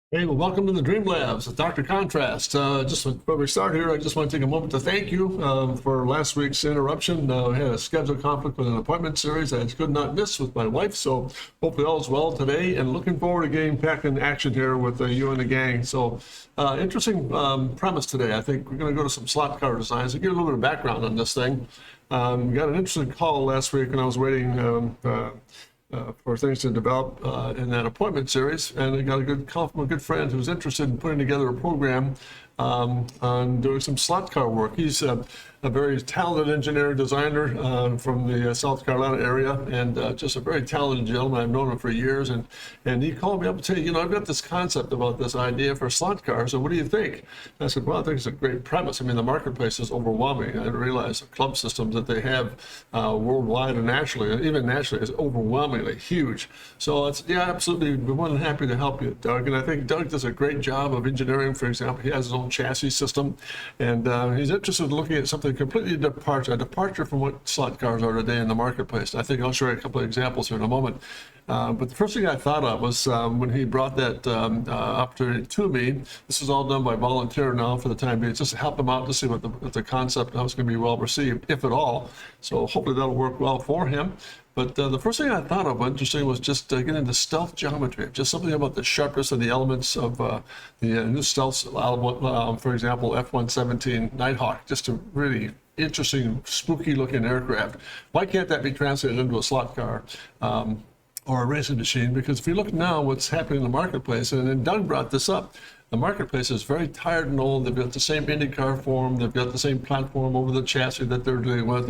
Hey, well, welcome to the Dream Labs with Dr. Contrast. Just before we start here, I just want to take a moment to thank you for last week's interruption. I had a scheduled conflict with an appointment series I could not miss with my wife, so hopefully all is well today, and looking forward to getting back in action here with you and the gang. So, interesting premise today. I think we're going to go to some slot car designs and get a little bit of background on this thing. We got an interesting call last week when I was waiting for things to develop in that appointment series, and I got a good call from a good friend who's interested in putting together a program on doing some slot car work. He's a very talented engineer, designer from the South Carolina area, and just a very talented gentleman. I've known him for years, and he called me up and said, I've got this concept about this idea for slot cars, so what do you think? And I said, well, I think it's a great premise. I mean, the marketplace is overwhelming. I didn't realize the club systems that they have worldwide and nationally, and even nationally, is overwhelmingly huge. So absolutely, we're more than happy to help you, Doug. And I think Doug does a great job of engineering. For example, he has his own chassis system, and he's interested in looking at something completely a departure from what slot cars are today in the marketplace. I think I'll share a couple of examples here in a moment. But the first thing I thought of was when he brought that opportunity to me. This is all done by volunteer now for the time being, just to help him out to see what the concept, how it's going to be well received, if at all. So hopefully that'll work well for him. But the first thing I thought of, interesting, was just getting into stealth geometry, just something about the sharpness of the elements of the new stealth, for example, F-117 Nighthawk, just a really interesting, spooky-looking aircraft. Why can't that be translated into a slot car? Or a racing machine? Because if you look now what's happening in the marketplace, and then Doug brought this up, the marketplace is very tired and old. They've got the same IndyCar form, they've got the same platform over the chassis that they're dealing with,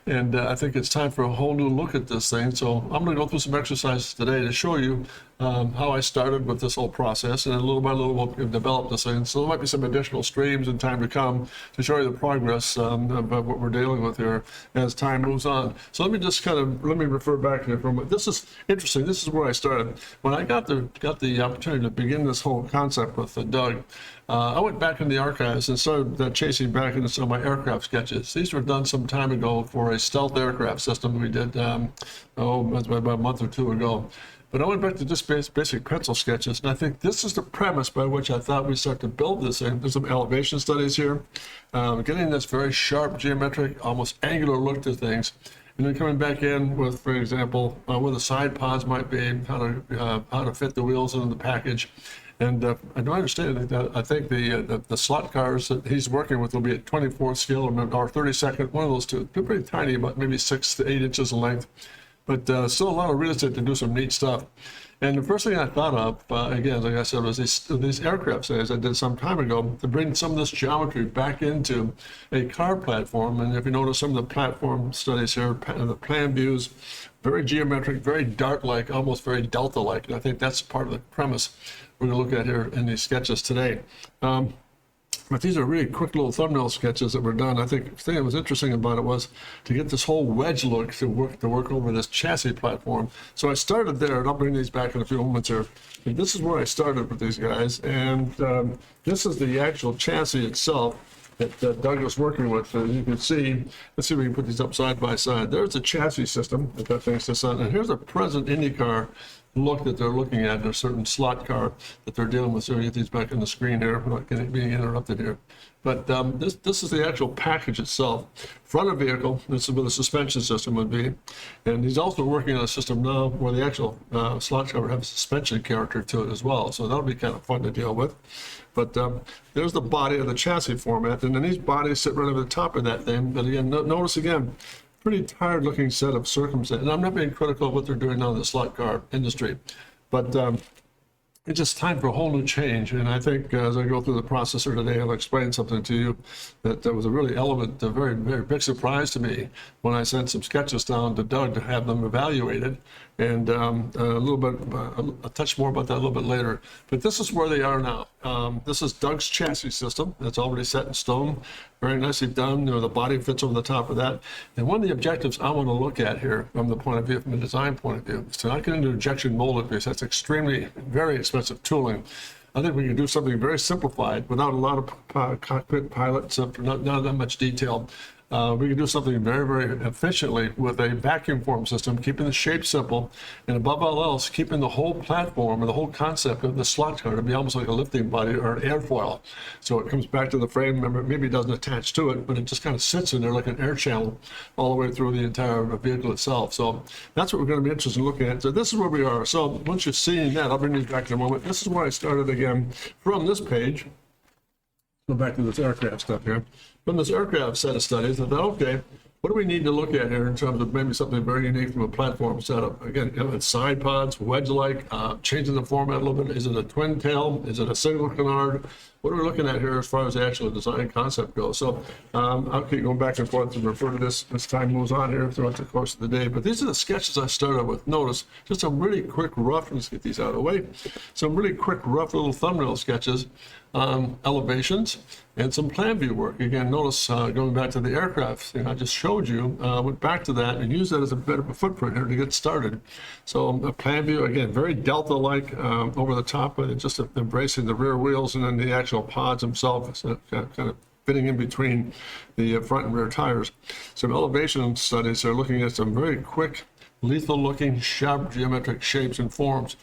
and I think it's time for a whole new look at this thing. So I'm going to go through some exercises today to show you how I started with this whole process, and then little by little we'll develop this thing. So there might be some additional streams in time to come to show you the progress of what we're dealing with here as time moves on. So let me refer back here for a moment. This is interesting. This is where I started. When I got the opportunity to begin this whole concept with Doug, I went back in the archives and started chasing back into some of my aircraft sketches. These were done some time ago for a stealth aircraft system we did, about a month or two ago. But I went back to just basic pencil sketches, and I think this is the premise by which I thought we'd start to build this in. There's some elevation studies here, getting this very sharp, geometric, almost angular look to things, and then coming back in with, for example, where the side pods might be, how to fit the wheels into the package. And I don't understand. I think the slot cars that he's working with will be at 24th scale or 32nd, one of those two. They're pretty tiny, about maybe 6 to 8 inches in length, but still a lot of real estate to do some neat stuff. And the first thing I thought of, again, like I said, was these aircraft studies I did some time ago to bring some of this geometry back into a car platform. And if you notice some of the platform studies here, the plan views, very geometric, very dart-like, almost very delta-like. And I think that's part of the premise we're going to look at here in these sketches today. But these are really quick little thumbnail sketches that were done. I think the thing that was interesting about it was to get this whole wedge look to work over this chassis platform. So I started there, and I'll bring these back in a few moments here. And this is where I started with these guys, and this is the actual chassis itself that Doug was working with. As you can see, let's see if we can put these up side by side. There's a chassis system that thing sits on, and here's a present IndyCar look that they're looking at in a certain slot car that they're dealing with. So we get these back on the screen here. We're not being interrupted here. But this is the actual package itself. Front of vehicle, this is where the suspension system would be. And he's also working on a system now where the actual slot car has a suspension character to it as well. So that'll be kind of fun to deal with. But there's the body of the chassis format. And then these bodies sit right over the top of that thing. But again, notice again, pretty tired looking set of circumstances. And I'm not being critical of what they're doing now in the slot car industry, but it's just time for a whole new change. And I think as I go through the processor today, I'll explain something to you that was a really a very, very big surprise to me when I sent some sketches down to Doug to have them evaluated. And a touch more about that a little bit later. But this is where they are now. This is Doug's chassis system. That's already set in stone. Very nicely done. The body fits over the top of that. And one of the objectives I want to look at here from the design point of view, is to not get into injection molded, because that's extremely, very expensive tooling. I think we can do something very simplified without a lot of cockpit pilots, not that much detail. we can do something very, very efficiently with a vacuum form system, keeping the shape simple, and above all else, keeping the whole platform or the whole concept of the slot car to be almost like a lifting body or an airfoil. So it comes back to the frame. Remember, maybe it doesn't attach to it, but it just kind of sits in there like an air channel all the way through the entire vehicle itself. So that's what we're going to be interested in looking at. So this is where we are. So once you've seen that, I'll bring you back in a moment. This is where I started again from this page. Go back to this aircraft stuff here. From this aircraft set of studies, I thought, okay, what do we need to look at here in terms of maybe something very unique from a platform setup? Again, it's side pods, wedge-like, changing the format a little bit. Is it a twin tail? Is it a single canard? What are we looking at here as far as the actual design concept goes? So I'll keep going back and forth to refer to this as time moves on here throughout the course of the day. But these are the sketches I started with. Notice just some really quick, rough, let's get these out of the way, some really quick, rough little thumbnail sketches, elevations, and some plan view work. Again, notice going back to the aircraft I just showed you, went back to that and used that as a bit of a footprint here to get started. So a plan view, again, very Delta-like over the top, but just embracing the rear wheels and then the actual pods themselves, kind of fitting in between the front and rear tires. Some elevation studies are looking at some very quick, lethal-looking, sharp geometric shapes and forms.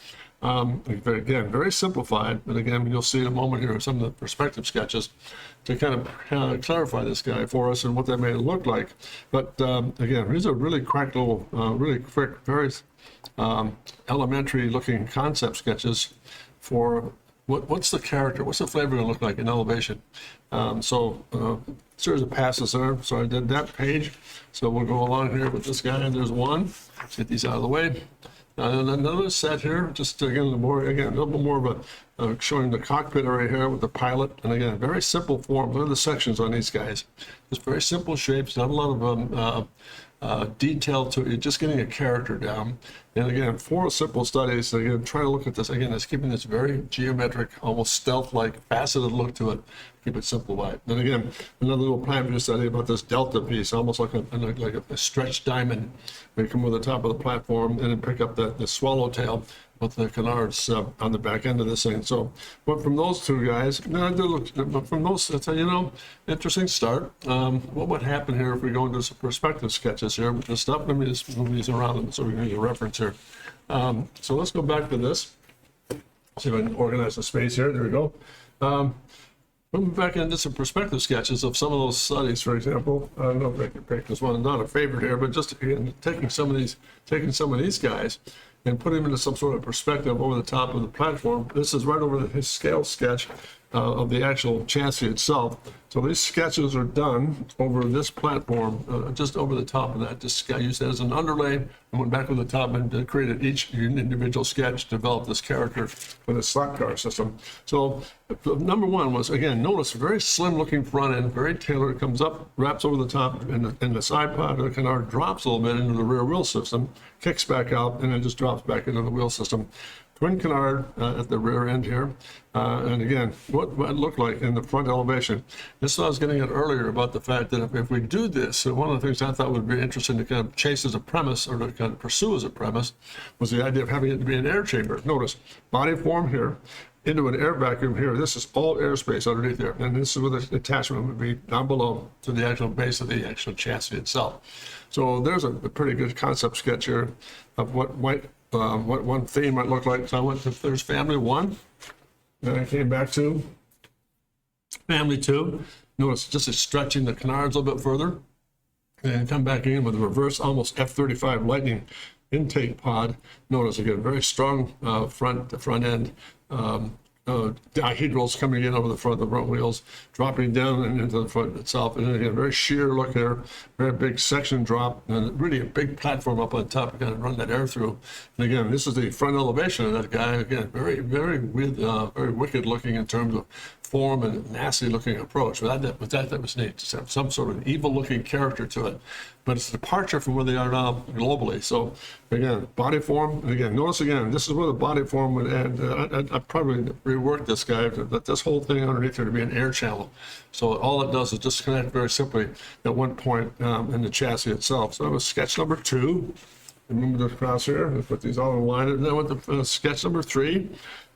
Again, very simplified, but again, you'll see in a moment here some of the perspective sketches to kind of clarify this guy for us and what that may look like. But again, these are really cracked little, really quick, very elementary looking concept sketches for what's the character, what's the flavor going to look like in elevation. Series of passes there. So I did that page. So we'll go along here with this guy, and there's one. Let's get these out of the way. And another set here, just again, a little bit more of a showing the cockpit area here with the pilot. And again, very simple form. Look at the sections on these guys. Just very simple shapes, not a lot of detail to it, just getting a character down. And again, 4 simple studies. Again, try to look at this. Again, it's keeping this very geometric, almost stealth-like, faceted look to it. Keep it simple by it. Then again, another little plan view study about this delta piece, almost like a stretched diamond. We come over the top of the platform and then pick up the swallowtail with the canards on the back end of this thing. So, but from those two guys, from those, I'll tell you, interesting start. What would happen here if we go into some perspective sketches here with this stuff? Let me just move these around so we can use a reference here. So let's go back to this. See if I can organize the space here. There we go. Moving back into some perspective sketches of some of those studies, for example. I don't know if I can pick this one, not a favorite here, but just again, taking some of these guys and putting them into some sort of perspective over the top of the platform. This is right over his scale sketch of the actual chassis itself. So these sketches are done over this platform, just over the top of that. Just I used that as an underlay and went back over the top and created each individual sketch, developed this character for the slot car system. So number one was, again, notice a very slim looking front end, very tailored, comes up, wraps over the top, and the side pod of the canard drops a little bit into the rear wheel system, kicks back out, and then just drops back into the wheel system. Twin canard at the rear end here. And again, what it looked like in the front elevation. This is what I was getting at earlier about the fact that if we do this, and one of the things I thought would be interesting to kind of chase as a premise or to kind of pursue as a premise was the idea of having it to be an air chamber. Notice, body form here, into an air vacuum here. This is all airspace underneath there. And this is where the attachment would be down below to the actual base of the actual chassis itself. So there's a pretty good concept sketch here of what one theme might look like. So I went to, there's family 1, then I came back to family 2. Notice just stretching the canards a little bit further, and come back in with a reverse, almost F-35 Lightning intake pod. Notice again, very strong front end. Dihedrals coming in over the front of the front wheels, dropping down and into the front itself. And again, very sheer look there, very big section drop, and really a big platform up on top to kind of run that air through. And again, this is the front elevation of that guy. Again, very wicked looking in terms of form and nasty looking approach. But that was neat. Just have some sort of evil looking character to it. But it's a departure from where they are now globally. So again, body form, and again, notice again, this is where the body form would end. I'd probably rework this guy, that this whole thing underneath there to be an air channel. So all it does is just connect very simply at one point in the chassis itself. So that was sketch number 2. Remember this across here, let's put these all in line. And then with the sketch number 3,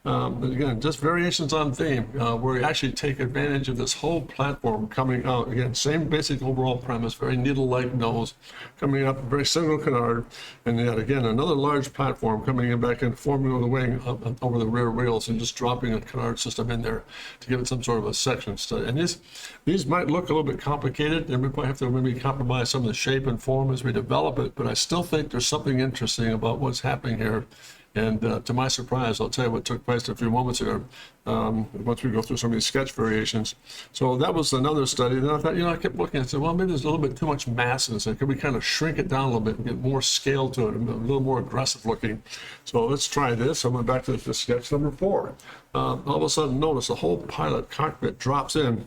Again, just variations on theme, where you actually take advantage of this whole platform coming out. Again, same basic overall premise, very needle-like nose, coming up, very single canard, and yet again, another large platform coming in back and forming over the wing over the rear wheels and just dropping a canard system in there to give it some sort of a section study. And these might look a little bit complicated, and we probably have to maybe compromise some of the shape and form as we develop it, but I still think there's something interesting about what's happening here. And to my surprise, I'll tell you what took place a few moments ago, once we go through some of these sketch variations. So that was another study. Then I thought, I kept looking and said, well, maybe there's a little bit too much mass in this. Could we kind of shrink it down a little bit and get more scale to it, a little more aggressive looking? So let's try this. I went back to the sketch number 4. All of a sudden, notice the whole pilot cockpit drops in.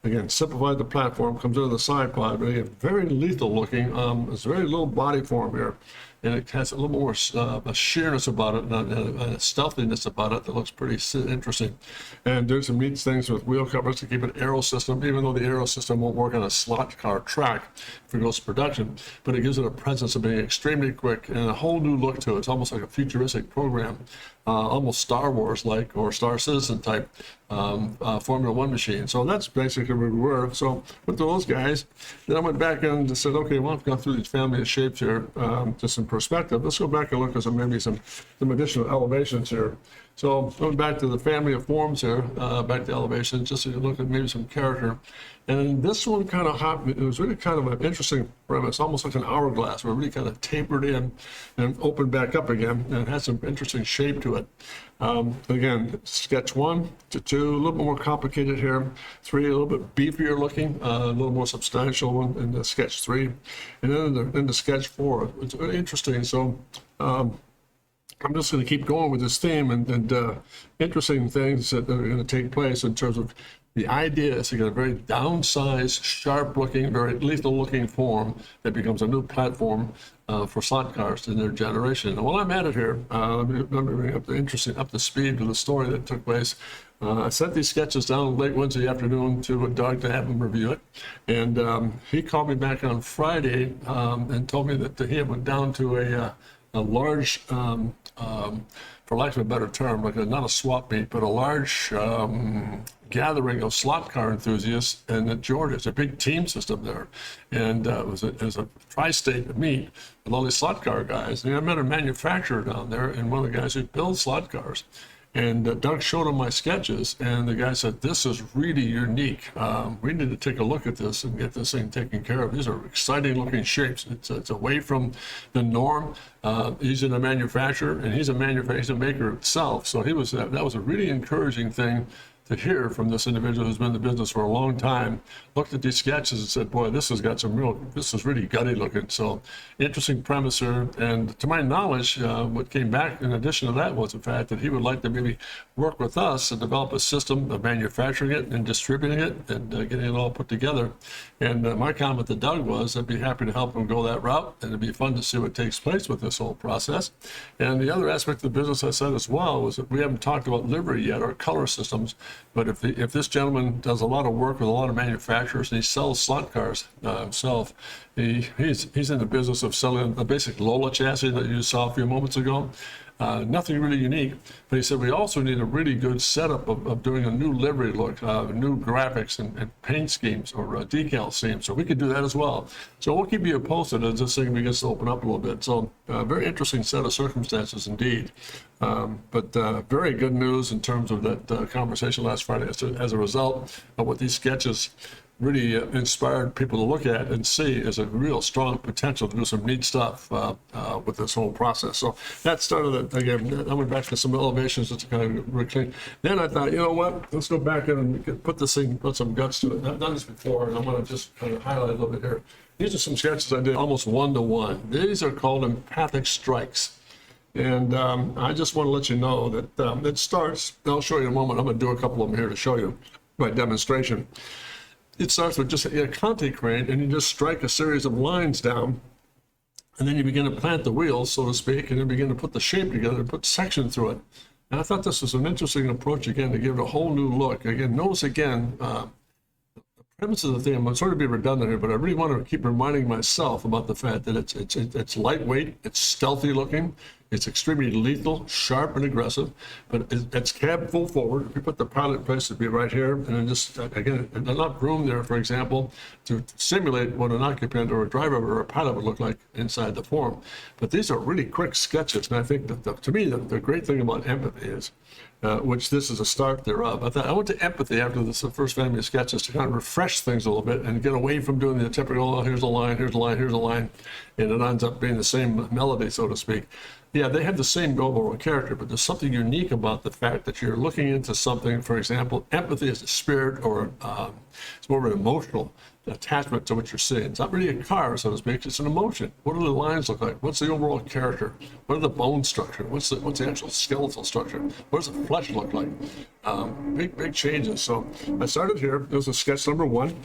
Again, simplified the platform, comes into the side pod, but again, very lethal looking. There's very little body form here, and it has a little more a sheerness about it and a stealthiness about it that looks pretty interesting. And there's some neat things with wheel covers to keep an aero system, even though the aero system won't work on a slot car track if it goes to production, but it gives it a presence of being extremely quick and a whole new look to it. It's almost like a futuristic program, almost Star Wars like or Star Citizen type Formula One machine. So that's basically where we were. So with those guys, then I went back and said, okay, well, I've gone through these family of shapes here, just in perspective. Let's go back and look at maybe some additional elevations here. So going back to the family of forms here, back to elevations, just to look at maybe some character. And this one kind of hopped, it was really kind of an interesting premise, almost like an hourglass, where it really kind of tapered in and opened back up again, and it had some interesting shape to it. Again, sketch 1 to 2, a little bit more complicated here. 3, a little bit beefier looking, a little more substantial one in the sketch 3. And then in the sketch 4, it's really interesting. So I'm just going to keep going with this theme and interesting things that are going to take place in terms of the idea is to get a very downsized, sharp-looking, very lethal-looking form that becomes a new platform for slot cars in their generation. And while I'm at it here, let me bring up the speed of the story that took place. I sent these sketches down late Wednesday afternoon to Doug to have him review it, and he called me back on Friday and told me that he had went down to a large, for lack of a better term, like not a swap meet, but a large gathering of slot car enthusiasts in Georgia. It's a big team system there. And it was a tri-state meet with all these slot car guys. And I met a manufacturer down there and one of the guys who builds slot cars. And Doug showed him my sketches, and the guy said, this is really unique. We need to take a look at this and get this thing taken care of. These are exciting looking shapes. It's away from the norm. He's in a manufacturer, and he's a maker himself. So that was a really encouraging thing to hear from this individual who's been in the business for a long time, looked at these sketches and said, boy, this is really gutty looking. So interesting premise here. And to my knowledge, what came back in addition to that was the fact that he would like to maybe work with us and develop a system of manufacturing it and distributing it and getting it all put together. And my comment to Doug was I'd be happy to help him go that route, and it'd be fun to see what takes place with this whole process. And the other aspect of the business I said as well was that we haven't talked about livery yet or color systems. But if this gentleman does a lot of work with a lot of manufacturers and he sells slot cars himself, he's in the business of selling a basic Lola chassis that you saw a few moments ago. Nothing really unique, but he said we also need a really good setup of doing a new livery look, new graphics and paint schemes or decal schemes. So we could do that as well. So we'll keep you posted as this thing begins to open up a little bit. So very interesting set of circumstances indeed. But very good news in terms of that conversation last Friday as a result of what these sketches really inspired people to look at and see as a real strong potential to do some neat stuff with this whole process. So that started again. I went back to some elevations just to kind of reclaim. Then I thought, you know what? Let's go back and put some guts to it. I've done this before, and I'm going to just kind of highlight a little bit here. These are some sketches I did almost one-to-one. These are called empathic strikes. And I just want to let you know that it starts, I'll show you in a moment. I'm going to do a couple of them here to show you by demonstration. It starts with just a Conte crane, and you just strike a series of lines down, and then you begin to plant the wheels, so to speak, and then begin to put the shape together and put section through it. And I thought this was an interesting approach, again, to give it a whole new look. Again, notice again, the premise of the thing, I'm sort of be redundant here, but I really want to keep reminding myself about the fact that it's lightweight, it's stealthy looking, It's extremely lethal, sharp, and aggressive, but it's cab full forward. If we put the pilot in place, it'd be right here, and then just, again, enough room there, for example, to simulate what an occupant or a driver or a pilot would look like inside the form. But these are really quick sketches, and I think that, to me, the great thing about empathy is, which this is a start thereof. I went to empathy after this first family of sketches to kind of refresh things a little bit and get away from doing the typical, oh, here's a line, here's a line, here's a line, and it ends up being the same melody, so to speak. Yeah, they have the same overall character, but there's something unique about the fact that you're looking into something. For example, empathy is a spirit, or it's more of an emotional attachment to what you're seeing. It's not really a car, so to speak. It's an emotion. What do the lines look like? What's the overall character? What are the bone structure? What's the actual skeletal structure? What does the flesh look like? Big changes. So I started here. This is sketch number 1.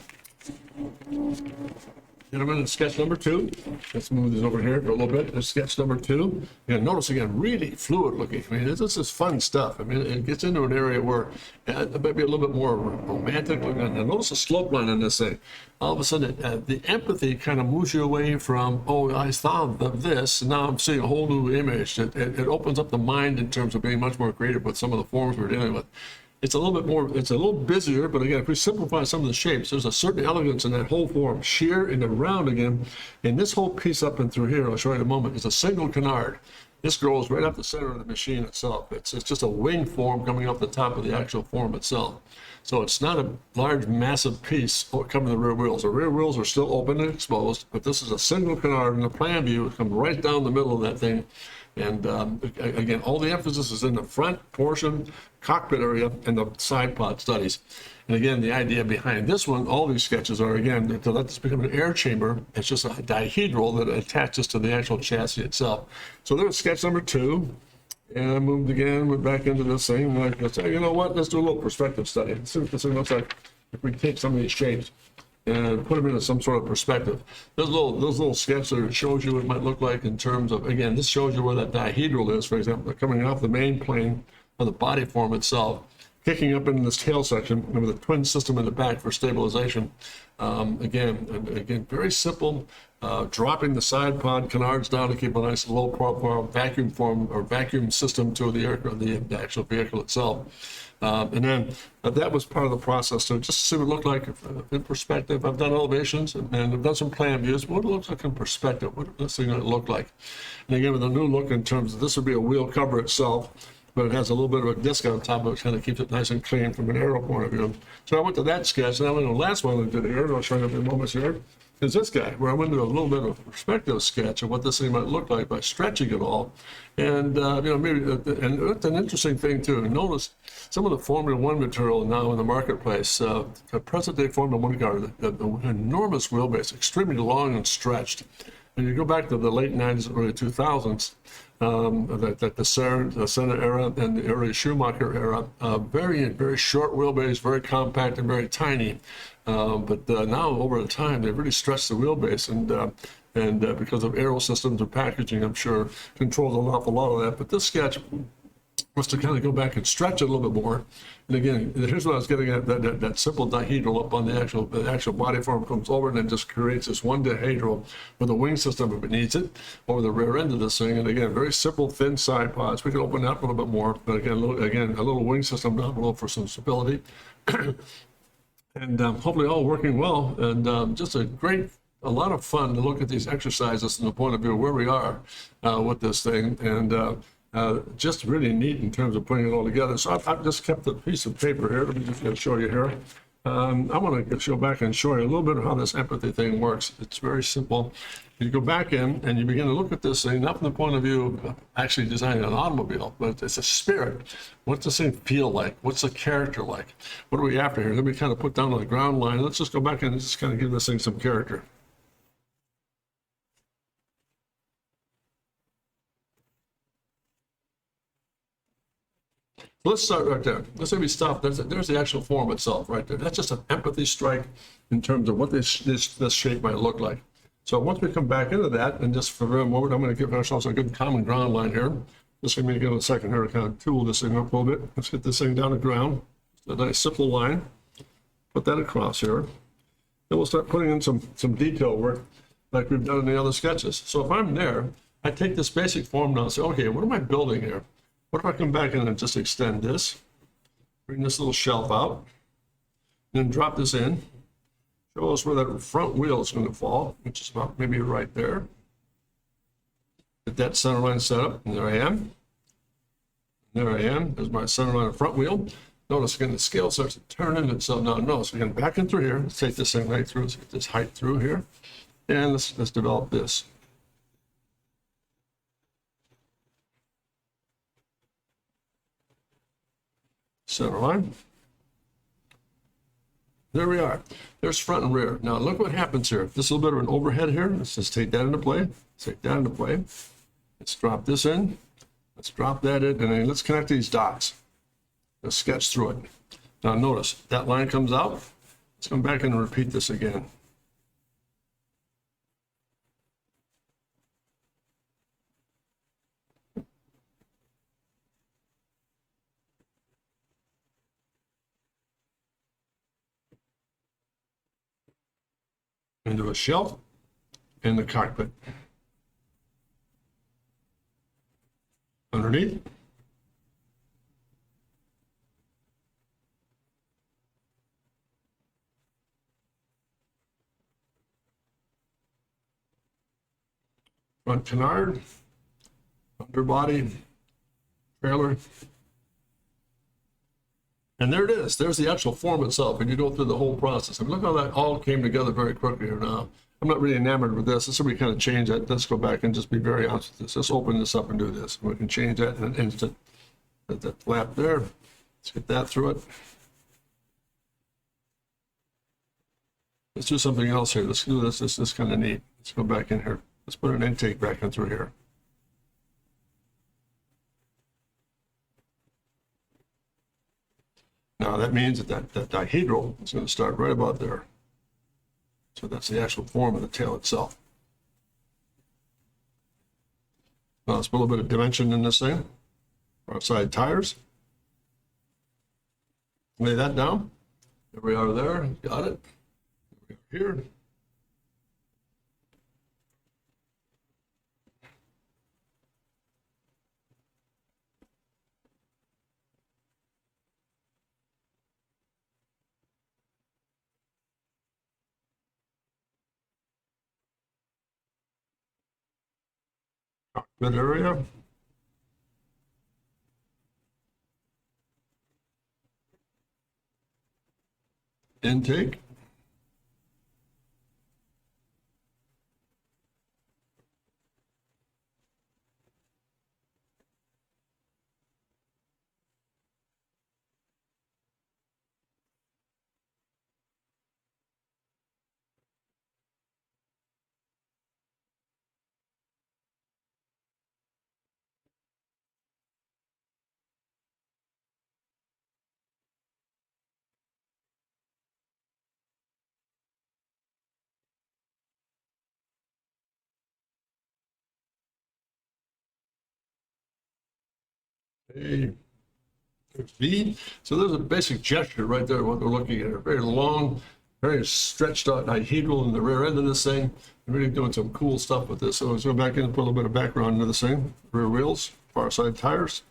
And I'm in sketch number 2. Let's move this over here for a little bit. There's sketch number 2. And notice again, really fluid looking. I mean, this is fun stuff. I mean, it gets into an area where it might be a little bit more romantic. And notice the slope line on this thing. All of a sudden, the empathy kind of moves you away from, oh, I thought of this, and now I'm seeing a whole new image. It opens up the mind in terms of being much more creative with some of the forms we're dealing with. It's a little bit more, it's a little busier, but again, if we simplify some of the shapes, there's a certain elegance in that whole form, sheer and then round again. And this whole piece up and through here, I'll show you in a moment, is a single canard. This grows right up the center of the machine itself. It's just a wing form coming off the top of the actual form itself. So it's not a large, massive piece coming to the rear wheels. The rear wheels are still open and exposed, but this is a single canard in the plan view. It comes right down the middle of that thing. And again, all the emphasis is in the front portion, cockpit area, and the side pod studies. And again, the idea behind this one, all these sketches are, again, to let this become an air chamber. It's just a dihedral that attaches to the actual chassis itself. So there's sketch number 2. And I moved again, went back into this thing. And I said, you know what, let's do a little perspective study. Let's see what this thing looks like if we take some of these shapes and put them into some sort of perspective. Those little sketches that shows you what it might look like in terms of, again, this shows you where that dihedral is, for example, coming off the main plane of the body form itself, kicking up into this tail section with a twin system in the back for stabilization. Again, very simple, dropping the side pod canards down to keep a nice low profile vacuum form or vacuum system to the aircraft, the actual vehicle itself. And then that was part of the process to just see what it looked like in perspective. I've done elevations and I've done some plan views. What it looks like in perspective, what this thing going to look like. And again, with a new look in terms of this would be a wheel cover itself, but it has a little bit of a disc on top of it, which kind of keeps it nice and clean from an aero point of view. So I went to that sketch, and I went to the last one I did here, and I'll show you in a few moments here, is this guy, where I went into a little bit of a perspective sketch of what this thing might look like by stretching it all. And, and it's an interesting thing, too. Notice some of the Formula One material now in the marketplace, the present-day Formula One car, the enormous wheelbase, extremely long and stretched. And you go back to the late 90s, early 2000s, the Senna era and the early Schumacher era, very short wheelbase, very compact and very tiny. But now over the time, they've really stretched the wheelbase, and because of aero systems and packaging, I'm sure controls an awful lot of that. But this sketch was to kind of go back and stretch it a little bit more. And again, here's what I was getting at, that simple dihedral up on the actual body form comes over and then just creates this one dihedral with a wing system if it needs it over the rear end of this thing. And again, very simple, thin side pods. We can open that up a little bit more, but again, a little wing system down below for some stability. And hopefully all working well, and just a lot of fun to look at these exercises from the point of view of where we are with this thing, and just really neat in terms of putting it all together. So I've just kept a piece of paper here. Let me just show you here. I want to go back and show you a little bit of how this empathy thing works. It's very simple. You go back in and you begin to look at this thing, not from the point of view of actually designing an automobile, but it's a spirit. What's this thing feel like? What's the character like? What are we after here? Let me kind of put down on the ground line. Let's just go back and just kind of give this thing some character. Let's start right there. Let's say we stop. There's the actual form itself right there. That's just an empathy strike in terms of what this shape might look like. So once we come back into that, and just for a moment, I'm going to give ourselves a good common ground line here. Just give me a second here to kind of tool this thing up a little bit. Let's get this thing down to ground. A nice simple line. Put that across here. Then we'll start putting in some detail work like we've done in the other sketches. So if I'm there, I take this basic form now and say, okay, what am I building here? What if I come back in and just extend this, bring this little shelf out, then drop this in, show us where that front wheel is going to fall, which is about maybe right there. Get that center line set up, and there I am. There I am. There's my center line front wheel. Notice again, the scale starts to turn in itself. Now, notice again, back in through here. Let's take this thing right through. Let's get this height through here. And let's develop this. Center line. There we are. There's front and rear. Now look what happens here. This is a little bit of an overhead here. Let's just take that into play. Let's take that into play. Let's drop this in. Let's drop that in, and then let's connect these dots. Let's sketch through it. Now notice, that line comes out. Let's come back and repeat this again. Into a shelf and the cockpit. Underneath. Front canard, underbody, trailer. And there it is. There's the actual form itself. And you go through the whole process. I mean, look how that all came together very quickly here now. I'm not really enamored with this. Let's we kind of change that. Let's go back and just be very honest with this. Let's open this up and do this. We can change that in an instant. That flap there. Let's get that through it. Let's do something else here. Let's do this. This is kind of neat. Let's go back in here. Let's put an intake back in through here. Now that means that dihedral is going to start right about there. So that's the actual form of the tail itself. Now let's put a little bit of dimension in this thing. Outside tires. Lay that down. There we are there. Got it. There we are here. Cockpit area. Intake. A, there's V. So there's a basic gesture right there, what we're looking at. A very long, very stretched out dihedral in the rear end of this thing. We're really doing some cool stuff with this. So let's go back in and put a little bit of background into this thing. Rear wheels, far side tires.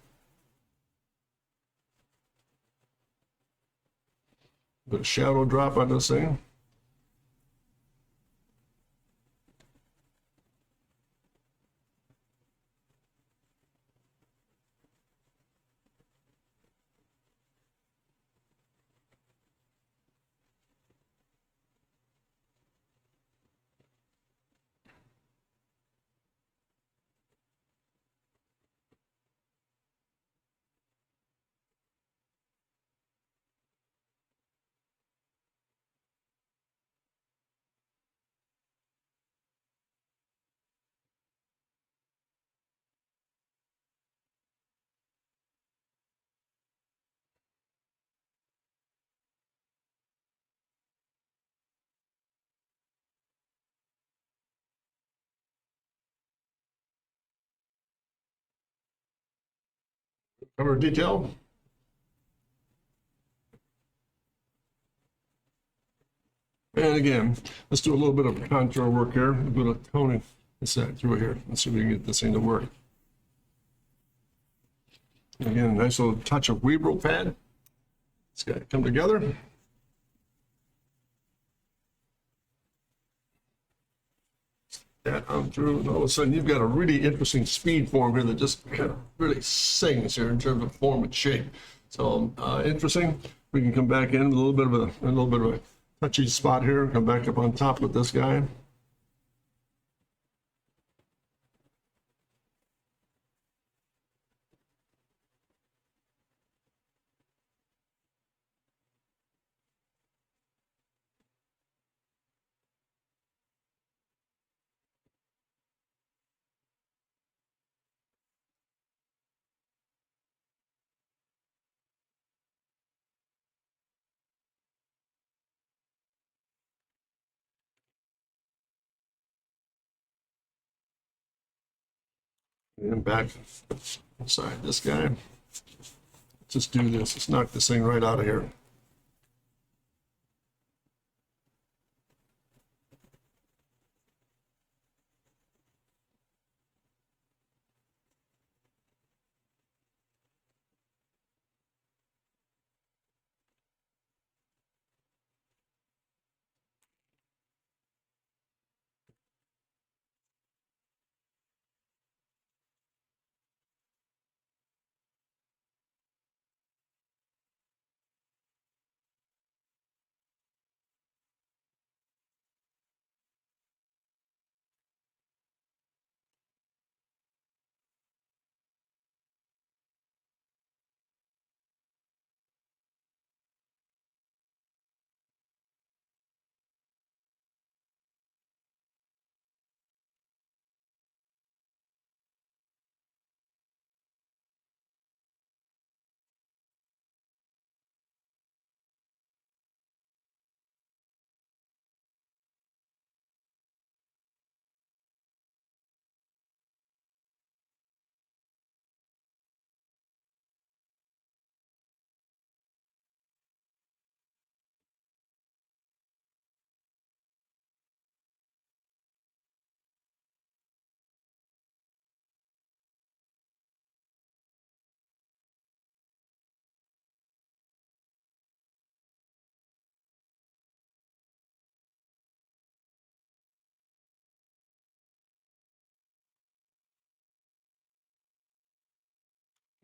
A bit of shadow drop on this thing. Cover detail. And again, let's do a little bit of contour work here, a bit of toning. Let's see through here. Let's see if we can get this thing to work. Again, a nice little touch of Weebro pad. It's got to come together. That on through, and all of a sudden you've got a really interesting speed form here that just kind of really sings here in terms of form and shape. So interesting. We can come back in with a little bit of a touchy spot here. Come back up on top with this guy. And back inside this guy. Let's just do this. Let's knock this thing right out of here.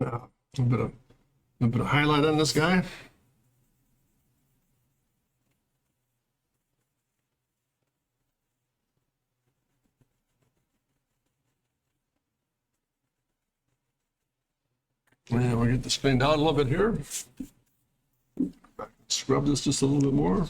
A little bit of highlight on this guy. And we'll get this cleaned out a little bit here. Scrub this just a little bit more.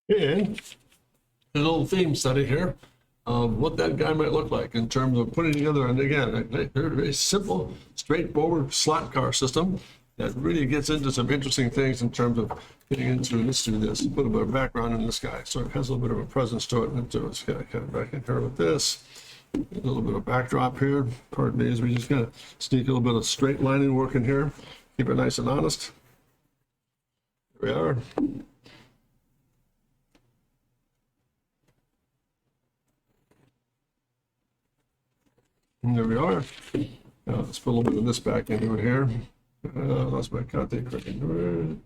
And a little theme study here of what that guy might look like in terms of putting together, and again, a very, very simple, straightforward slot car system. that really gets into some interesting things in terms of getting into, let's do this, a little bit of background in this guy. So it has a little bit of a presence to it. And so it's kind of back in here with this. A little bit of backdrop here. Pardon me, as we just kind of sneak a little bit of straight lining work in here. Keep it nice and honest. Here we are. And there we are. Now let's put a little bit of this back into it here. Lost my contact right into it.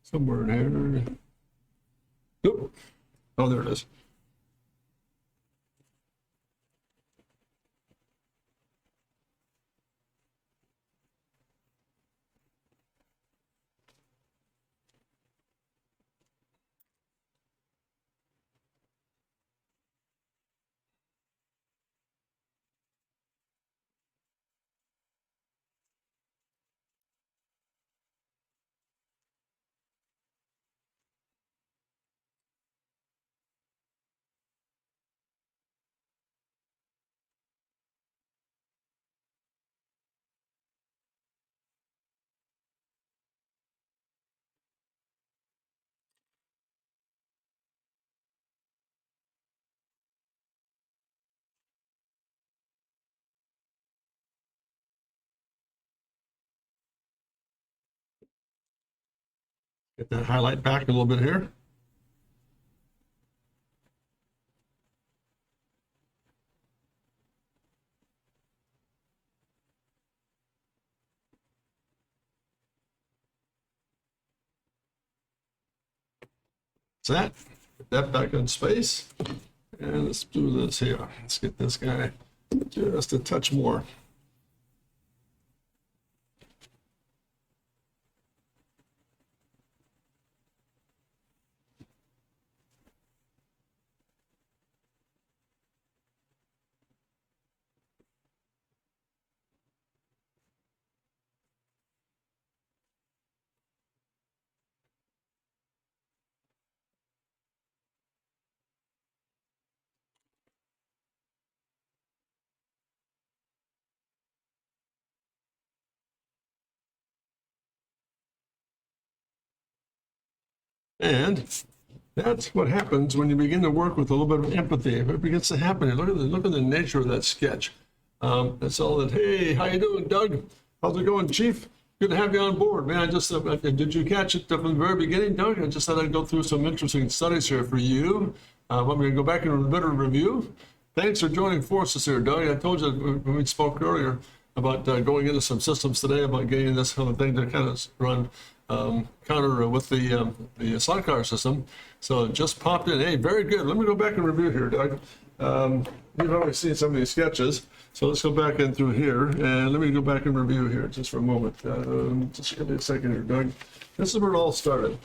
Somewhere in here. Oop. Oh, there it is. Get that highlight back a little bit here. That. Put that back in space. And let's do this here. Let's get this guy just a touch more. And that's what happens when you begin to work with a little bit of empathy. It begins to happen. Look at the nature of that sketch. It's all that, hey, how you doing, Doug? How's it going, Chief? Good to have you on board. Man, did you catch it from the very beginning, Doug? I just thought I'd go through some interesting studies here for you. Want me to go back and a bit of review? Thanks for joining forces here, Doug. I told you when we spoke earlier about going into some systems today, about getting this kind of thing to kind of run counter with the sidecar system. So it just popped in. Hey, very good. Let me go back and review here, Doug. You've already seen some of these sketches. So let's go back in through here and let me go back and review here just for a moment. Just give me a second here, Doug. This is where it all started.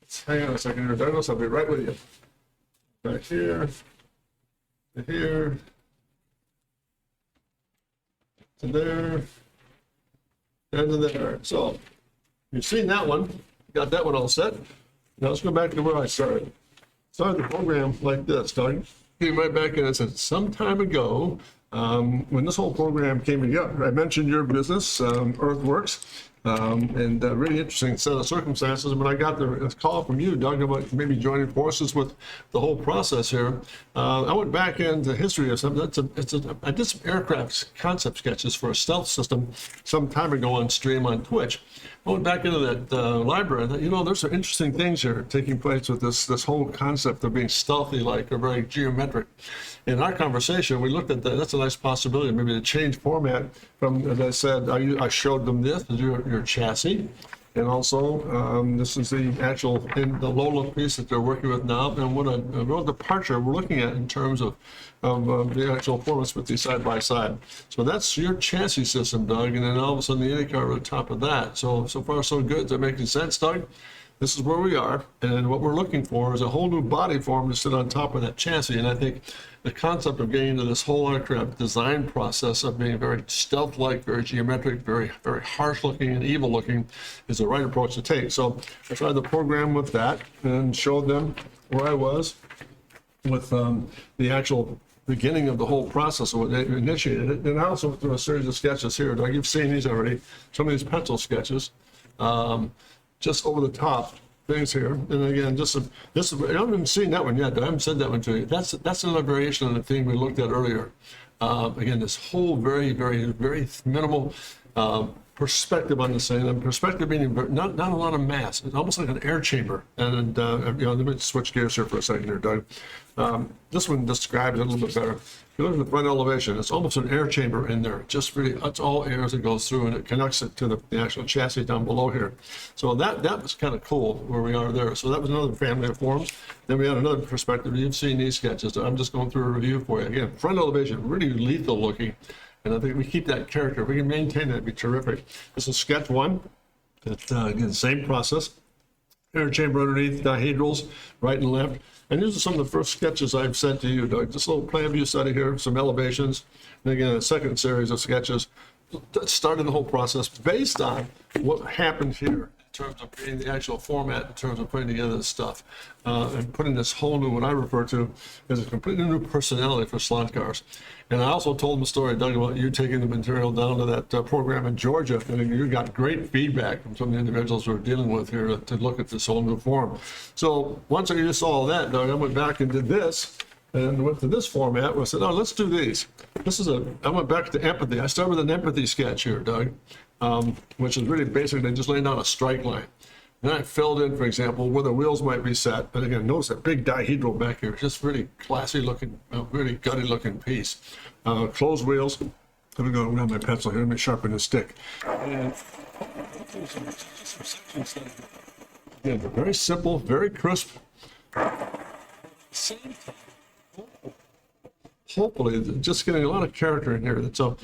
Let's hang on a second here, Douglas. I'll be right with you. Back here, to here, to there, and to there. So you've seen that one. Got that one all set. Now let's go back to where I started. Started the program like this, Doug. Came right back in and said, some time ago, when this whole program came together, I mentioned your business, Earthworks, and a really interesting set of circumstances. When I got the call from you, Doug, about maybe joining forces with the whole process here, I went back into history of something. I did some aircraft concept sketches for a stealth system some time ago on stream on Twitch. I went back into that library. I thought, you know, there's some interesting things here taking place with this whole concept of being stealthy-like or very geometric. In our conversation, we looked at that. That's a nice possibility, maybe to change format from, as I said, I showed them this, your chassis. And also, this is the actual, the Lola piece that they're working with now, and what a real departure we're looking at in terms of the actual performance with the side-by-side. So that's your chassis system, Doug, and then all of a sudden the IndyCar on top of that. So far so good. Is that making sense, Doug? This is where we are, and what we're looking for is a whole new body form to sit on top of that chassis. And I think the concept of getting into this whole aircraft design process of being very stealth-like, very geometric, very, very harsh-looking and evil-looking is the right approach to take. So I tried the program with that and showed them where I was with the actual beginning of the whole process of what they initiated it. And I also went through a series of sketches here. Doug, you've seen these already, some of these pencil sketches, just over the top things here. And again, this, I haven't even seen that one yet. I haven't said that one to you. That's another variation on the theme we looked at earlier. Again, this whole very minimal perspective on this thing, and perspective meaning not a lot of mass. It's almost like an air chamber. And let me switch gears here for a second here, Doug. This one describes it a little bit better. If you look at the front elevation, it's almost an air chamber in there. Just really, it's all air as it goes through, and it connects it to the actual chassis down below here. So that was kind of cool where we are there. So that was another family of forms. Then we had another perspective. You've seen these sketches. I'm just going through a review for you. Again, front elevation, really lethal looking. And I think we keep that character. If we can maintain that, it'd be terrific. This is sketch one. It's, again, same process. Air chamber underneath, dihedrals, right and left. And these are some of the first sketches I've sent to you, Doug. Just a little plan view study here, some elevations. And again, a second series of sketches that started the whole process based on what happened here in terms of creating the actual format, in terms of putting together this stuff, and putting this whole new, what I refer to as a completely new personality for slot cars. And I also told them a story, Doug, about you taking the material down to that program in Georgia, and you got great feedback from some of the individuals we're dealing with here to look at this whole new form. So once I just saw all that, Doug, I went back and did this, and went to this format. I said, oh, let's do these. I went back to empathy. I started with an empathy sketch here, Doug, which is really basically just laying down a strike line. Then I filled in, for example, where the wheels might be set. But again, notice that big dihedral back here. Just really classy looking, really gutty looking piece. Closed wheels. Let me go around my pencil here. Let me sharpen the stick. And again, very simple, very crisp. Same time, hopefully, just getting a lot of character in here. So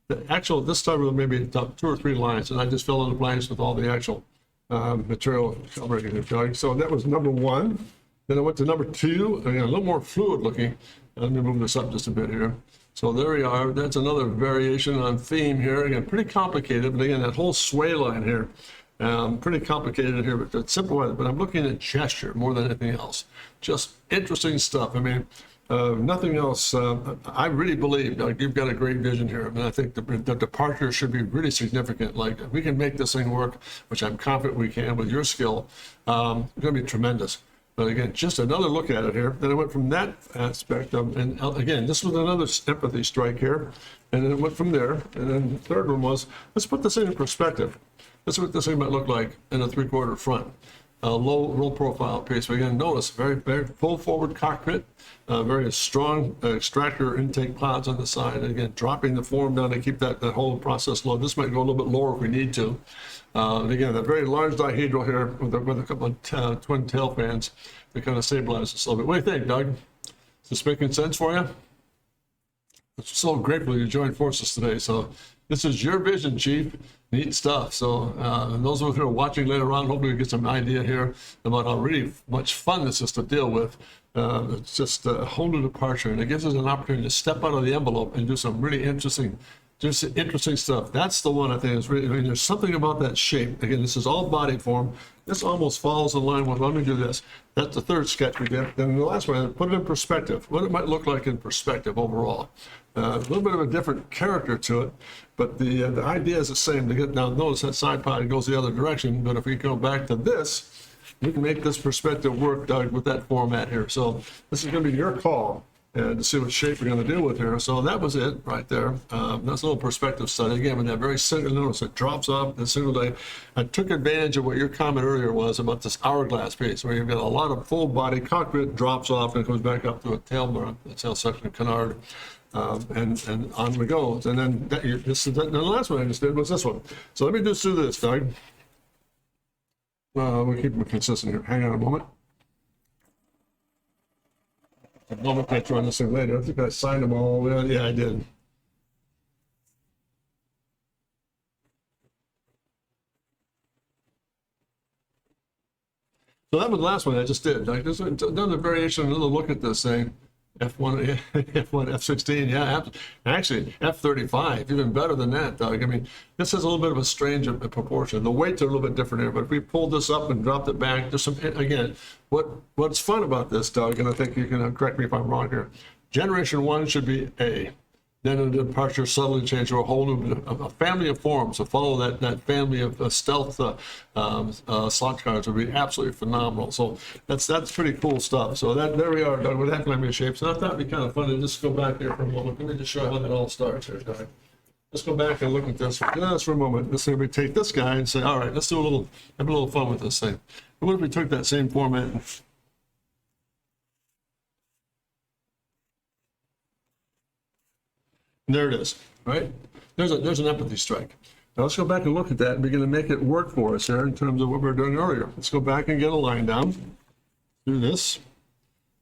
the actual, this time with maybe 2 or 3 lines, and I just fill in the blanks with all the actual material covering it, Doug. So that was number 1. Then I went to number 2, again, a little more fluid looking. Let me move this up just a bit here. So there we are. That's another variation on theme here. Again, pretty complicated, but again, that whole sway line here, pretty complicated here, but it's simple. But I'm looking at gesture more than anything else. Just interesting stuff. I mean, nothing else. I really believe, Doug, you've got a great vision here. I mean, I think the departure should be really significant. Like, if we can make this thing work, which I'm confident we can with your skill, it's going to be tremendous. But again, just another look at it here. Then I went from that aspect of, and again, this was another empathy strike here. And then it went from there. And then the third one was, let's put this thing in perspective. This is what this thing might look like in a 3/4 front. Low profile piece. But again, notice very full forward cockpit, very strong extractor intake pods on the side. And again, dropping the form down to keep that whole process low. This might go a little bit lower if we need to. And again, that very large dihedral here with a couple of twin tail fans to kind of stabilize this a little bit. What do you think, Doug? Is this making sense for you? I'm so grateful you joined forces today. So this is your vision, Chief. Neat stuff. So and those of you who are watching later on, hopefully you get some idea here about how really much fun this is to deal with. It's just a whole new departure, and it gives us an opportunity to step out of the envelope and do some really interesting stuff. That's the one I think is really, I mean, there's something about that shape. Again, this is all body form. This almost falls in line with, let me do this. That's the third sketch we did. Then the last one, put it in perspective, what it might look like in perspective overall. A little bit of a different character to it, but the idea is the same. To get now, notice that side pod goes the other direction, but if we go back to this, we can make this perspective work, Doug, with that format here. So this is going to be your call. And to see what shape we're going to deal with here. So that was it right there. That's a little perspective study. Again, with that very single, notice it drops off the single day. I took advantage of what your comment earlier was about this hourglass piece, where you've got a lot of full body cockpit, drops off, and comes back up to a tail bar, the tail section canard, and on we go. And then the last one I just did was this one. So let me just do this, Doug. We'll keep it consistent here. Hang on a moment. A nomenclature on this thing later. I think I signed them all. Yeah, I did. So that was the last one I just did. I just done a variation, another look at this thing. F1, F1, F16, yeah, actually F35, even better than that, Doug. I mean, this has a little bit of a strange proportion. The weights are a little bit different here, but if we pulled this up and dropped it back, there's some, again, what's fun about this, Doug, and I think you can correct me if I'm wrong here, Generation 1 should be A. Then the departure suddenly changed to a whole new a family of forms. To follow that family of stealth slot cars would be absolutely phenomenal. So that's pretty cool stuff. So there we are, Doug, with that family of shapes. And I thought it'd be kind of fun to just go back here for a moment. Let me just show you how that all starts here, Doug. Let's go back and look at this just for a moment. Let's say we take this guy and say, all right, let's have a little fun with this thing. What if we took that same format and there it is, right? There's an empathy strike. Now let's go back and look at that and begin to make it work for us here in terms of what we were doing earlier. Let's go back and get a line down. Do this.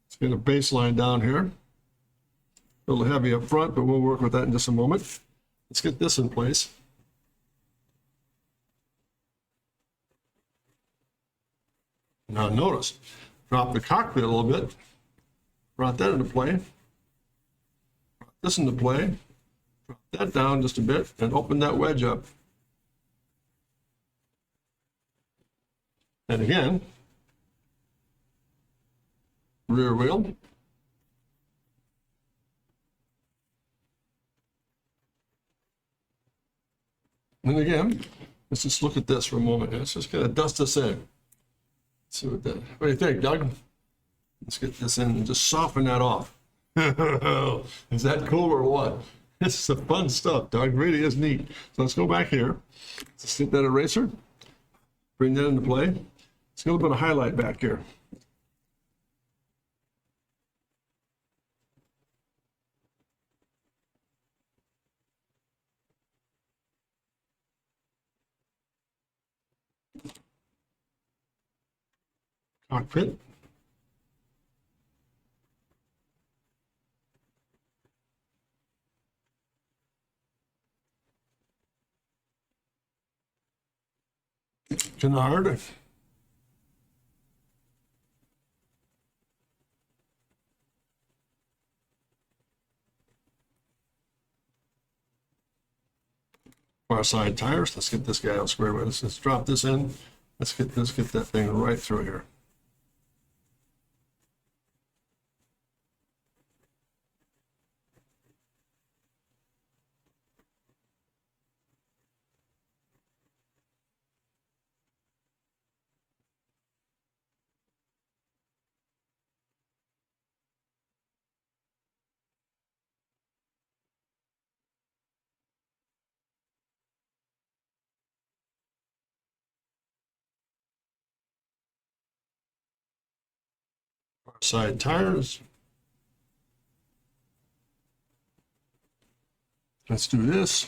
Let's get a baseline down here. A little heavy up front, but we'll work with that in just a moment. Let's get this in place. Now notice, drop the cockpit a little bit, brought that into play, brought this into play, drop that down just a bit, and open that wedge up. And again, rear wheel. And again, let's just look at this for a moment. Let's just kind of dust this in. See what do you think, Doug? Let's get this in and just soften that off. Is that cool or what? This is the fun stuff, Doug. It really is neat. So let's go back here. Let's get that eraser. Bring that into play. Let's get a little bit of highlight back here. Cockpit. Canard. Far side tires. Let's get this guy out square with us. Let's drop this in. Let's get that thing right through here. Far side tires. Let's do this.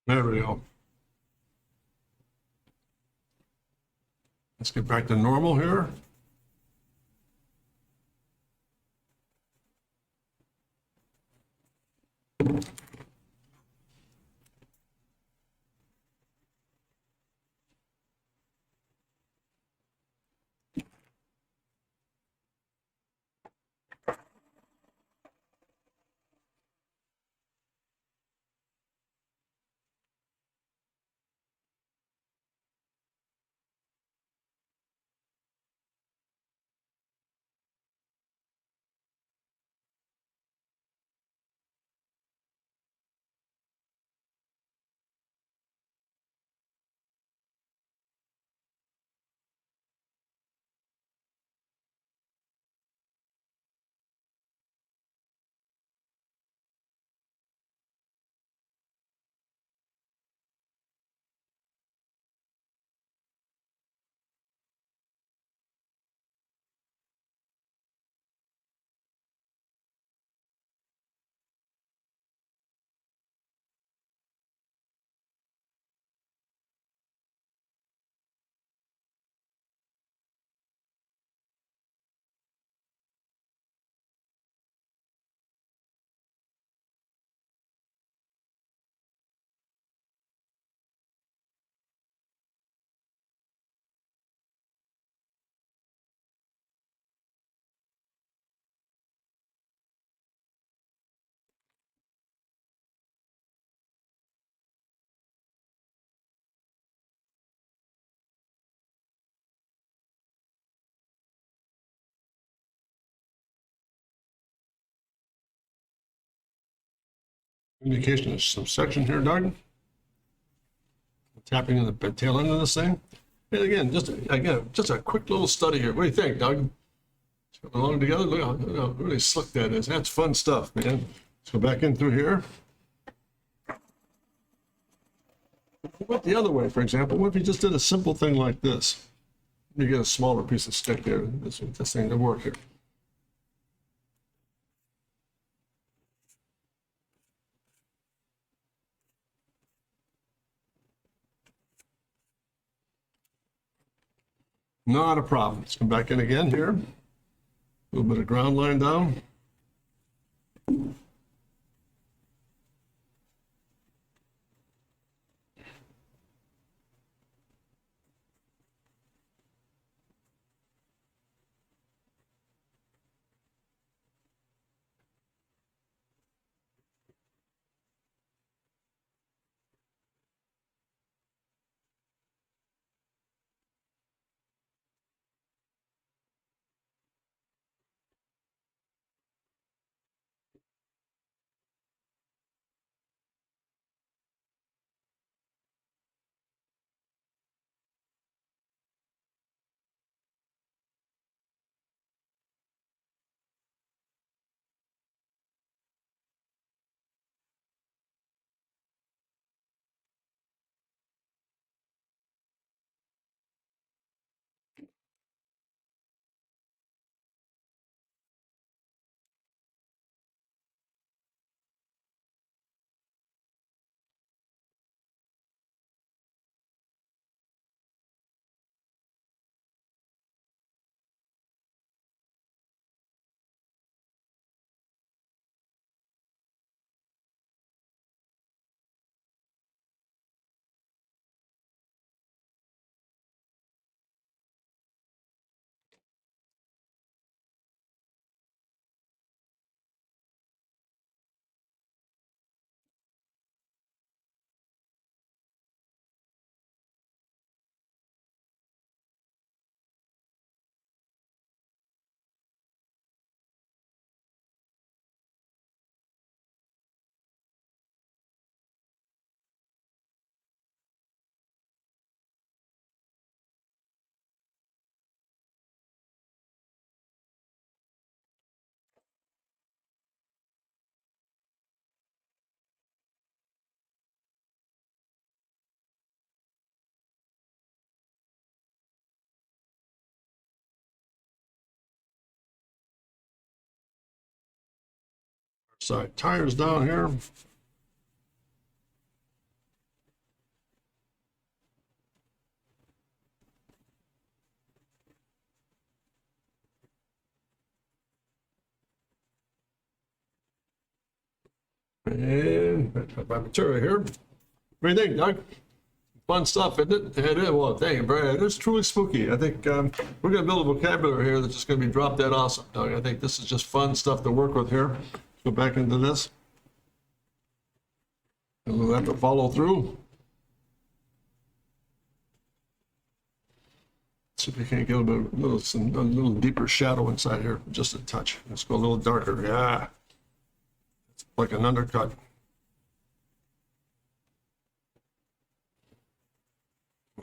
There we go. Let's get back to normal here. indication of some section here, Doug. Tapping in the tail end of this thing. And again, just a quick little study here. What do you think, Doug? Coming along together. Look how really slick that is. That's fun stuff, man. Let's go back in through here. What the other way, for example? What if you just did a simple thing like this? You get a smaller piece of stick there. This thing to work here. Not a problem. Let's come back in again here. A little bit of ground line down. Side tires down here. And my material here. What do you think, Doug? Fun stuff, isn't it? It is. Well, thank you, Brad. It is truly spooky. I think we're going to build a vocabulary here that's just going to be drop dead awesome, Doug. I think this is just fun stuff to work with here. Let's go back into this. And we'll have to follow through. See if we can't get a little deeper shadow inside here, just a touch. Let's go a little darker. Yeah, it's like an undercut.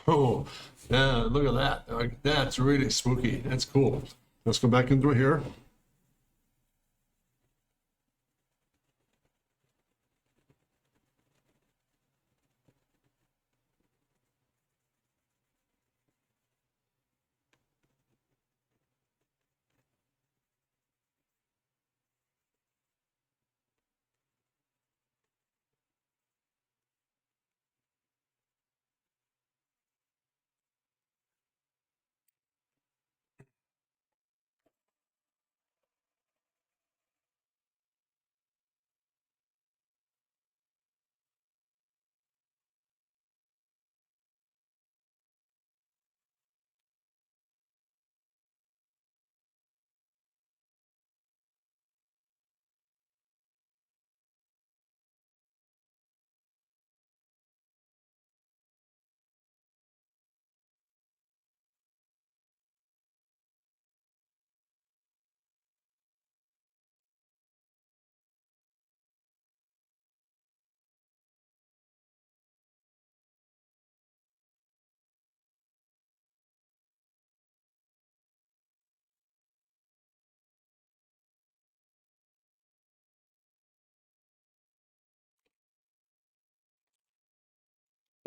Oh, yeah, look at that. That's really spooky. That's cool. Let's go back into here.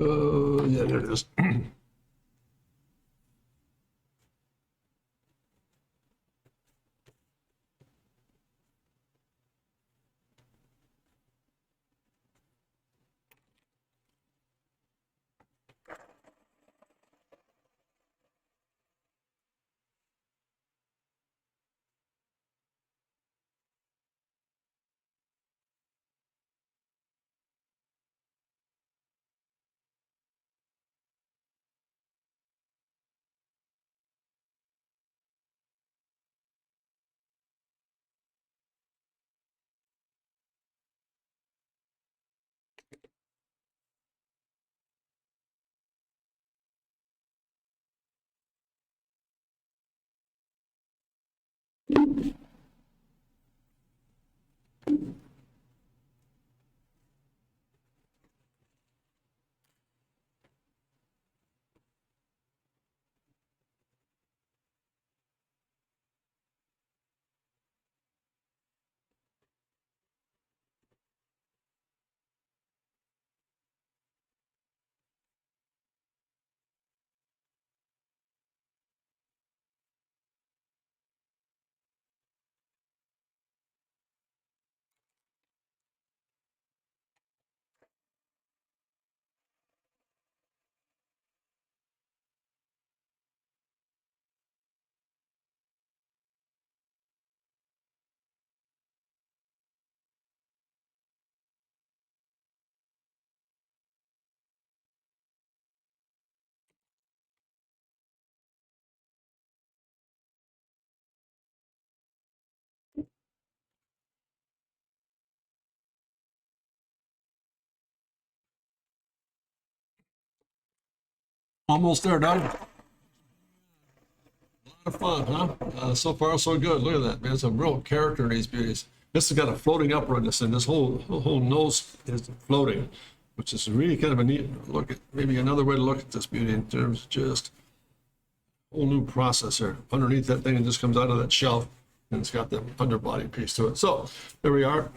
Yeah, there it is. Almost there, Doug. A lot of fun, huh? So far, so good. Look at that, man. Some real character in these beauties. This has got a floating upper in this, and this whole nose is floating, which is really kind of a neat look at, maybe another way to look at this beauty in terms of just a whole new process here. Underneath that thing, it just comes out of that shelf, and it's got the underbody piece to it. So there we are.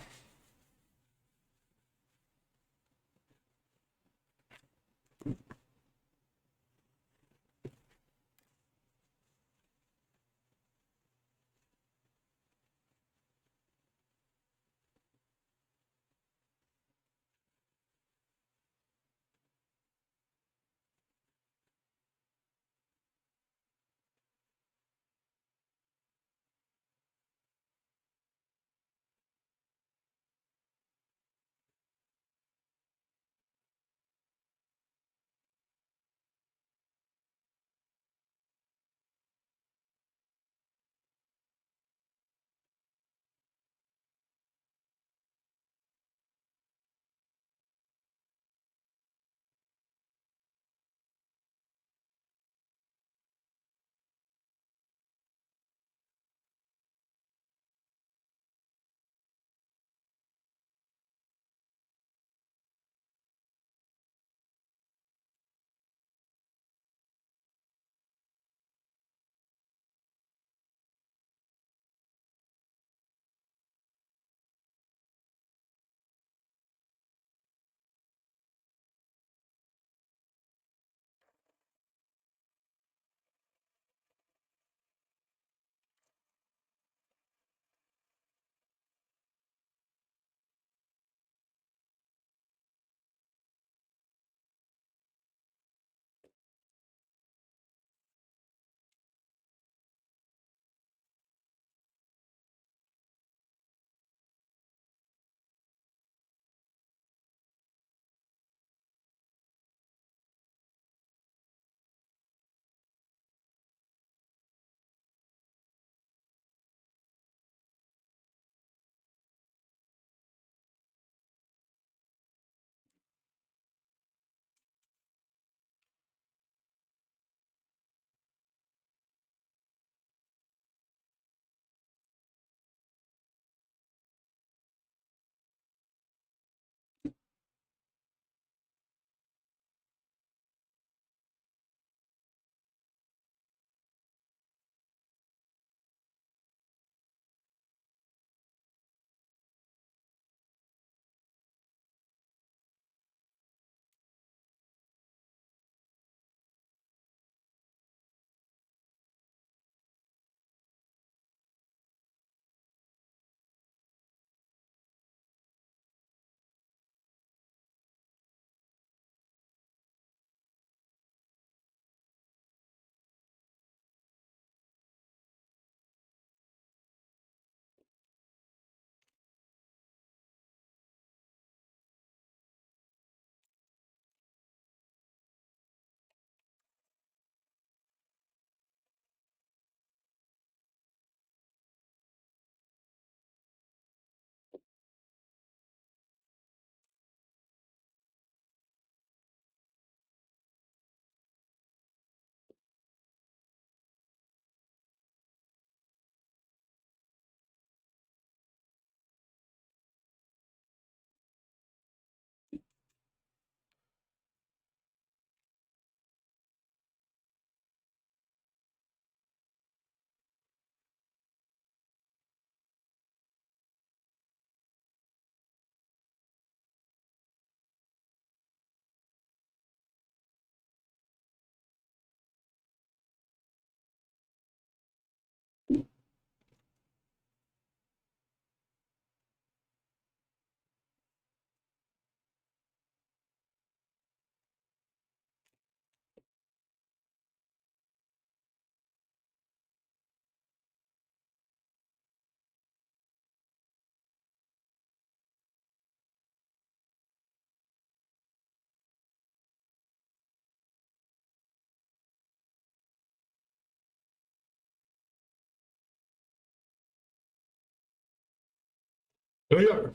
There you are.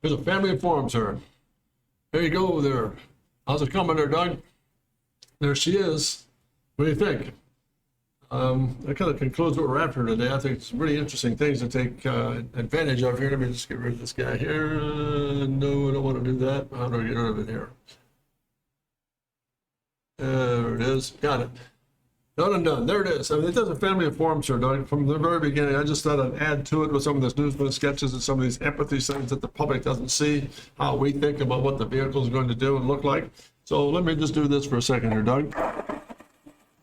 There's a family of forums here. There you go there. How's it coming there, Doug? There she is. What do you think? That kind of concludes what we're after today. I think it's really interesting things to take advantage of here. Let me just get rid of this guy here. No, I don't want to do that. How do I get rid of it here? There it is. Got it. Done and done. There it is. I mean, it does a family of forums here, Doug. From the very beginning, I just thought I'd add to it with some of these newsman sketches and some of these empathy things that the public doesn't see, how we think about what the vehicle is going to do and look like. So let me just do this for a second here, Doug.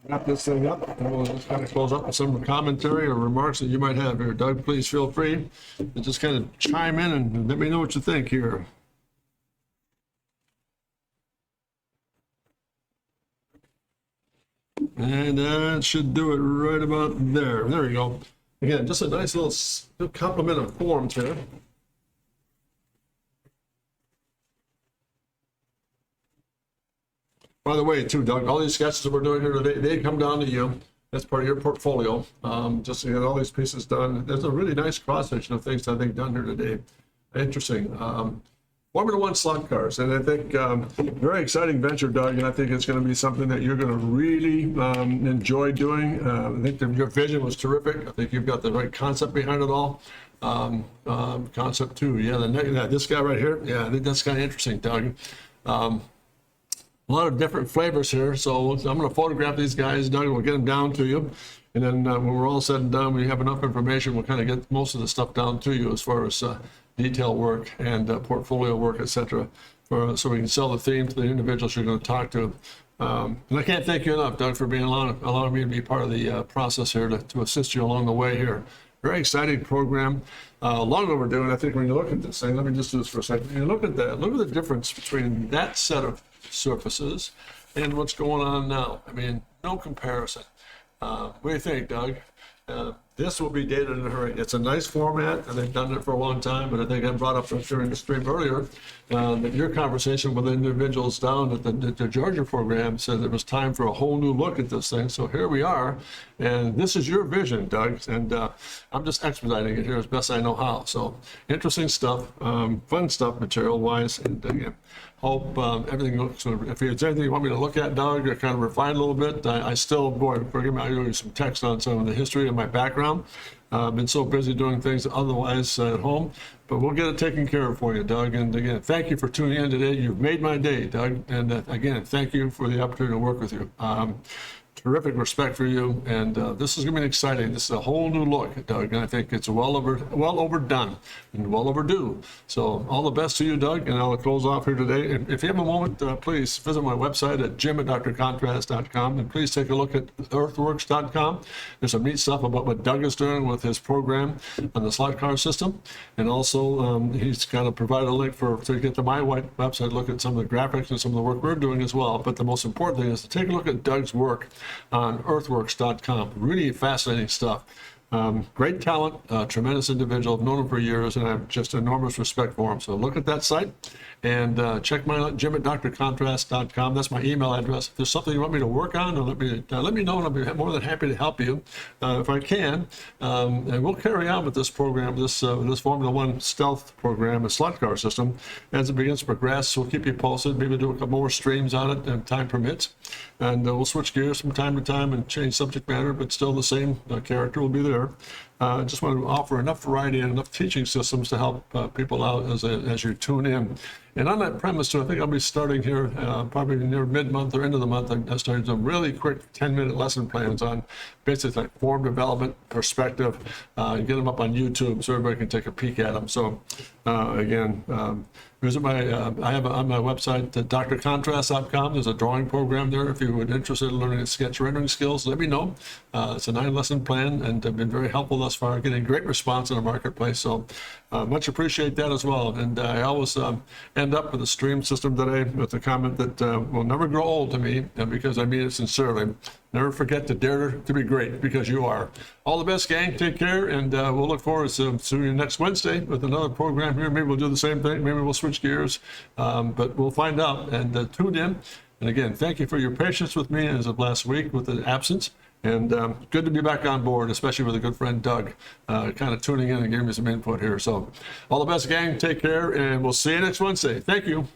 Wrap this thing up, and we'll just kind of close up with some commentary or remarks that you might have here. Doug, please feel free to just kind of chime in and let me know what you think here. And that should do it right about there. There you go. Again, just a nice little complement of forms here. By the way, too, Doug, all these sketches that we're doing here today, they come down to you. That's part of your portfolio. Just to get all these pieces done. There's a really nice cross-section of things I think done here today. Interesting. Formula One slot cars, and I think very exciting venture, Doug, and I think it's going to be something that you're going to really enjoy doing. I think your vision was terrific. I think you've got the right concept behind it all. Concept two, yeah, this guy right here, yeah, I think that's kind of interesting, Doug. A lot of different flavors here, so I'm going to photograph these guys, Doug, and we'll get them down to you. And then when we're all said and done, we have enough information, we'll kind of get most of the stuff down to you as far as detail work and portfolio work, etc., so we can sell the theme to the individuals you're going to talk to. And I can't thank you enough, Doug, for allowing me to be part of the process here to assist you along the way here. Very exciting program, long overdue. And I think when you look at this thing, let me just do this for a second. You look at that. Look at the difference between that set of surfaces and what's going on now. I mean, no comparison. What do you think, Doug? This will be dated in a hurry. It's a nice format, and they've done it for a long time, but I think I brought up during the stream earlier that your conversation with individuals down at the Georgia program said it was time for a whole new look at this thing. So here we are, and this is your vision, Doug, and I'm just expediting it here as best I know how. So interesting stuff, fun stuff material-wise, and again, hope everything looks, if there's anything you want me to look at, Doug, or kind of refine a little bit, I still, boy, forgive me, I'll give you some text on some of the history of my background. I've been so busy doing things otherwise at home, but we'll get it taken care of for you, Doug. And again, thank you for tuning in today. You've made my day, Doug. And again, thank you for the opportunity to work with you. Terrific respect for you, and this is going to be exciting. This is a whole new look, Doug, and I think it's well overdone and well overdue. So all the best to you, Doug, and I'll close off here today. If you have a moment, please visit my website at jim@drcontrast.com, and please take a look at earthworks.com. There's some neat stuff about what Doug is doing with his program on the slot car system, and also he's kind of provided a link to get to my website, look at some of the graphics and some of the work we're doing as well. But the most important thing is to take a look at Doug's work on earthworks.com. Really fascinating stuff. Great talent, tremendous individual. I've known him for years, and I have just enormous respect for him. So look at that site and check my jim@drcontrast.com. That's my email address. If there's something you want me to work on, or let me know, and I'll be more than happy to help you if I can. And we'll carry on with this program, this Formula One stealth program, a slot car system, as it begins to progress. We'll keep you posted. Maybe do a couple more streams on it, if time permits. And we'll switch gears from time to time and change subject matter, but still the same character will be there. I just want to offer enough variety and enough teaching systems to help people out as you tune in. And on that premise, too, I think I'll be starting here probably near mid-month or end of the month. I started some really quick 10-minute lesson plans on basically like form development, perspective, and get them up on YouTube so everybody can take a peek at them. So again, visit I have on my website, drcontrast.com. There's a drawing program there. If you're interested in learning sketch rendering skills, let me know. It's a 9-lesson plan, and I've been very helpful thus far, getting great response in the marketplace. So much appreciate that as well. And I always end up with a stream system today with a comment that will never grow old to me, because I mean it sincerely. Never forget to dare to be great, because you are. All the best, gang. Take care, and we'll look forward to seeing you next Wednesday with another program here. Maybe we'll do the same thing. Maybe we'll switch gears, but we'll find out. And tune in. And again, thank you for your patience with me as of last week with the absence. And good to be back on board, especially with a good friend, Doug, kind of tuning in and giving me some input here. So all the best, gang. Take care, and we'll see you next Wednesday. Thank you.